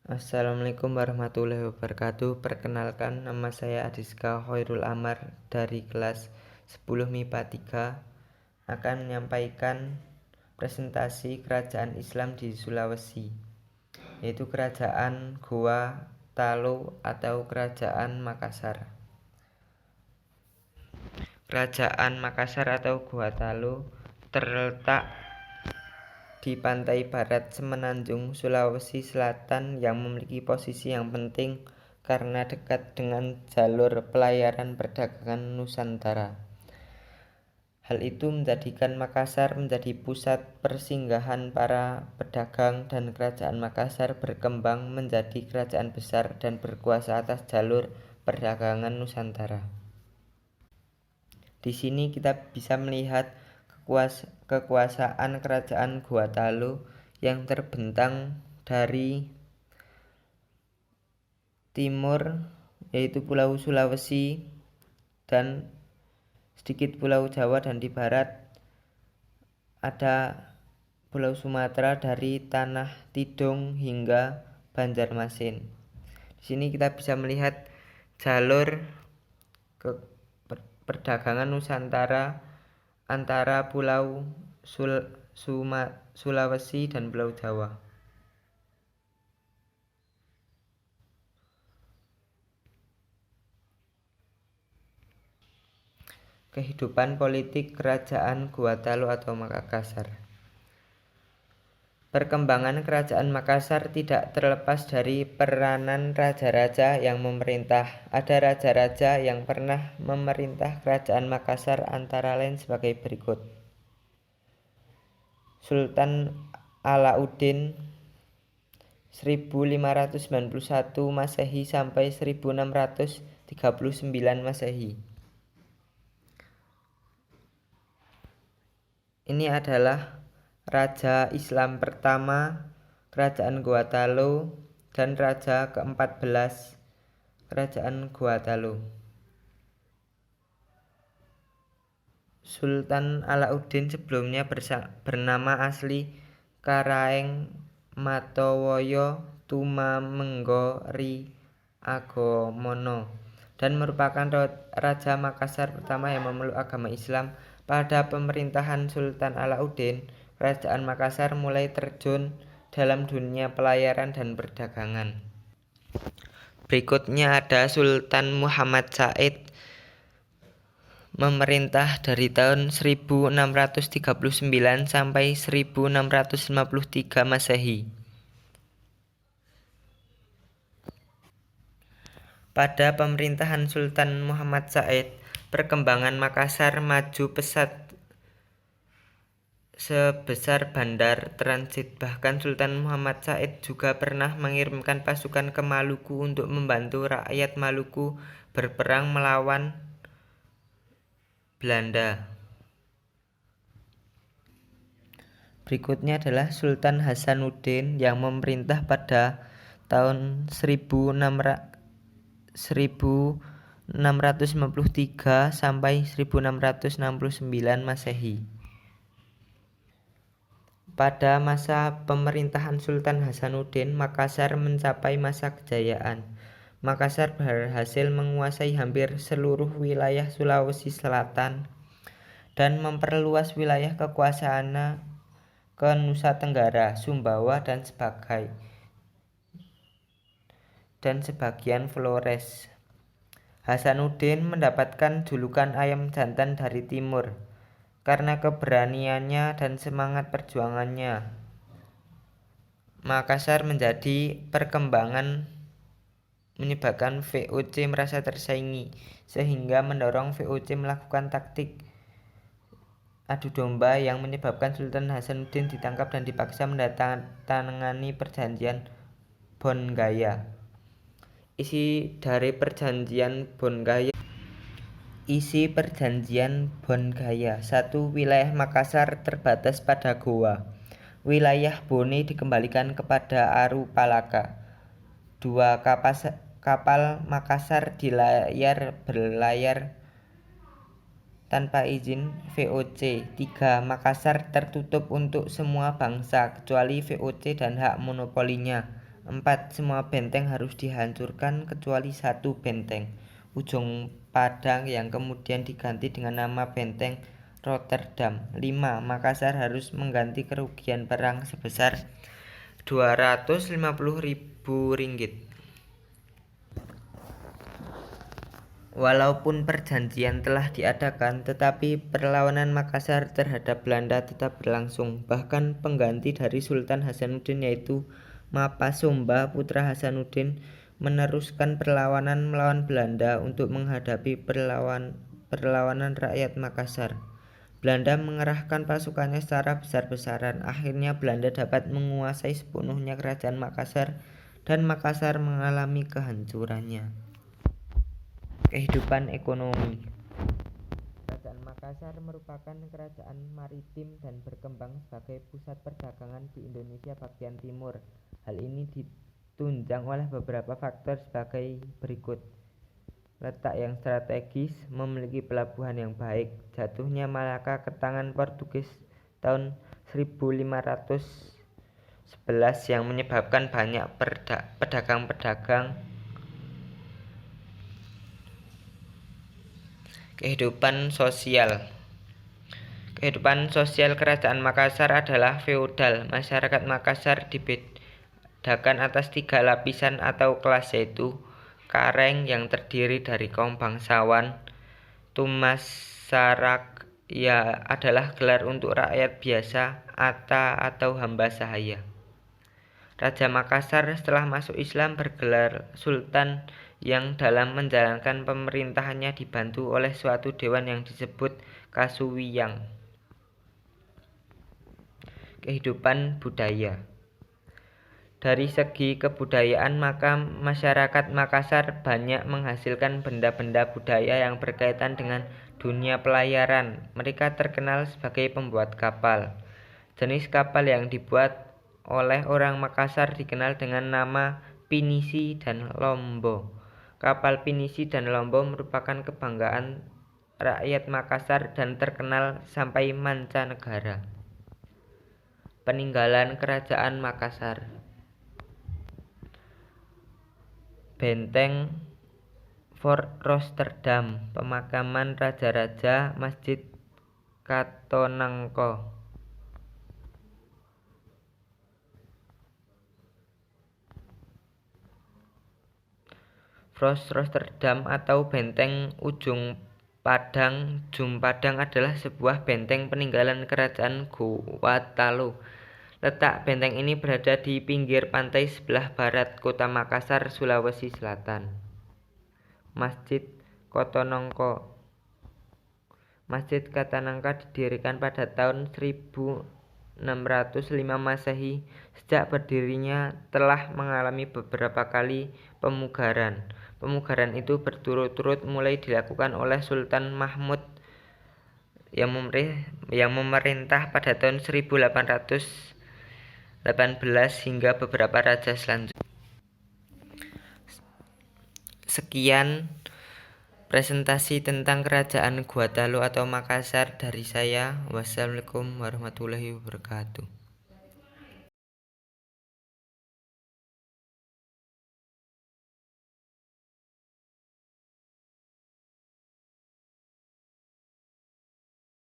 Assalamualaikum warahmatullahi wabarakatuh. Perkenalkan, nama saya Adiska Khairul Amar dari kelas 10 MIPA 3 akan menyampaikan presentasi kerajaan Islam di Sulawesi, yaitu Kerajaan Goa Talo atau Kerajaan Makassar. Kerajaan Makassar atau Goa Talo terletak di pantai barat Semenanjung, Sulawesi Selatan yang memiliki posisi yang penting karena dekat dengan jalur pelayaran perdagangan Nusantara. Hal itu menjadikan Makassar menjadi pusat persinggahan para pedagang dan kerajaan Makassar berkembang menjadi kerajaan besar dan berkuasa atas jalur perdagangan Nusantara. Di sini kita bisa melihat kekuasaan kerajaan Goa Talo yang terbentang dari timur yaitu Pulau Sulawesi dan sedikit Pulau Jawa, dan di barat ada Pulau Sumatera dari Tanah Tidung hingga Banjarmasin. Di sini kita bisa melihat jalur perdagangan Nusantara antara Pulau Sulawesi dan Pulau Jawa. Kehidupan politik Kerajaan Goa Talo atau Makassar. Perkembangan Kerajaan Makassar tidak terlepas dari peranan raja-raja yang memerintah. Ada raja-raja yang pernah memerintah Kerajaan Makassar antara lain sebagai berikut: Sultan Alauddin 1591 Masehi sampai 1639 Masehi. Ini adalah Raja Islam pertama Kerajaan Goa Talo dan Raja ke-14 Kerajaan Goa Talo. Sultan Alauddin sebelumnya bernama asli Karaeng Matowoyo Tumamenggo Ri Agomono dan merupakan Raja Makassar pertama yang memeluk agama Islam. Pada pemerintahan Sultan Alauddin, Kerajaan Makassar mulai terjun dalam dunia pelayaran dan perdagangan. Berikutnya ada Sultan Muhammad Said, memerintah dari tahun 1639 sampai 1653 Masehi. Pada pemerintahan Sultan Muhammad Said, perkembangan Makassar maju pesat sebesar bandar transit. Bahkan Sultan Muhammad Said juga pernah mengirimkan pasukan ke Maluku untuk membantu rakyat Maluku berperang melawan Belanda. Berikutnya adalah Sultan Hasanuddin yang memerintah pada tahun 1653 sampai 1669 Masehi. Pada masa pemerintahan Sultan Hasanuddin, Makassar mencapai masa kejayaan. Makassar berhasil menguasai hampir seluruh wilayah Sulawesi Selatan dan memperluas wilayah kekuasaannya ke Nusa Tenggara, Sumbawa dan sebagian Flores. Hasanuddin mendapatkan julukan ayam jantan dari timur karena keberaniannya dan semangat perjuangannya. Makassar menjadi perkembangan menyebabkan VOC merasa tersaingi, sehingga mendorong VOC melakukan taktik adu domba yang menyebabkan Sultan Hasanuddin ditangkap dan dipaksa menandatangani perjanjian Bongaya. Isi perjanjian Bongaya: 1. Wilayah Makassar terbatas pada Goa. Wilayah Bone dikembalikan kepada Aru Palaka. 2. Kapal Makassar berlayar tanpa izin VOC. 3. Makassar tertutup untuk semua bangsa kecuali VOC dan hak monopolinya. 4. Semua benteng harus dihancurkan kecuali satu benteng, Ujung Padang, yang kemudian diganti dengan nama Benteng Rotterdam. 5. Makassar harus mengganti kerugian perang sebesar Rp250.000. Walaupun perjanjian telah diadakan, tetapi perlawanan Makassar terhadap Belanda tetap berlangsung. Bahkan pengganti dari Sultan Hasanuddin, yaitu Mapasomba putra Hasanuddin, meneruskan perlawanan melawan Belanda untuk menghadapi perlawanan rakyat Makassar. Belanda mengerahkan pasukannya secara besar-besaran. Akhirnya Belanda dapat menguasai sepenuhnya kerajaan Makassar dan Makassar mengalami kehancurannya. Kehidupan ekonomi. Kerajaan Makassar merupakan kerajaan maritim dan berkembang sebagai pusat perdagangan di Indonesia bagian timur. Hal ini ditunjang oleh beberapa faktor sebagai berikut. Letak yang strategis, memiliki pelabuhan yang baik. Jatuhnya Malaka ke tangan Portugis tahun 1511 yang menyebabkan banyak pedagang-pedagang. Kehidupan sosial. Kehidupan sosial kerajaan Makassar adalah feodal. Masyarakat Makassar dibedakan atas 3 lapisan atau kelas, yaitu Kareng yang terdiri dari kaum bangsawan. Tumasarak adalah gelar untuk rakyat biasa, Ata atau hamba sahaya. Raja Makassar setelah masuk Islam bergelar Sultan, yang dalam menjalankan pemerintahannya dibantu oleh suatu dewan yang disebut Kasuwiyang. Kehidupan budaya. Dari segi kebudayaan, maka masyarakat Makassar banyak menghasilkan benda-benda budaya yang berkaitan dengan dunia pelayaran. Mereka terkenal sebagai pembuat kapal. Jenis kapal yang dibuat oleh orang Makassar dikenal dengan nama pinisi dan lombo. Kapal pinisi dan lombo merupakan kebanggaan rakyat Makassar dan terkenal sampai mancanegara. Peninggalan Kerajaan Makassar. Benteng Fort Rotterdam, pemakaman raja-raja, Masjid Katonangko. Fort Rotterdam atau Benteng Ujung Padang adalah sebuah benteng peninggalan Kerajaan Gorontalo. Letak benteng ini berada di pinggir pantai sebelah barat kota Makassar, Sulawesi Selatan. Masjid Katonangko. Masjid Katonangko didirikan pada tahun 1605 Masehi. Sejak berdirinya telah mengalami beberapa kali pemugaran. Pemugaran itu berturut-turut mulai dilakukan oleh Sultan Mahmud yang memerintah pada tahun 1818 hingga beberapa raja selanjutnya. Sekian presentasi tentang Kerajaan Gorontalo atau Makassar dari saya. Wassalamualaikum warahmatullahi wabarakatuh.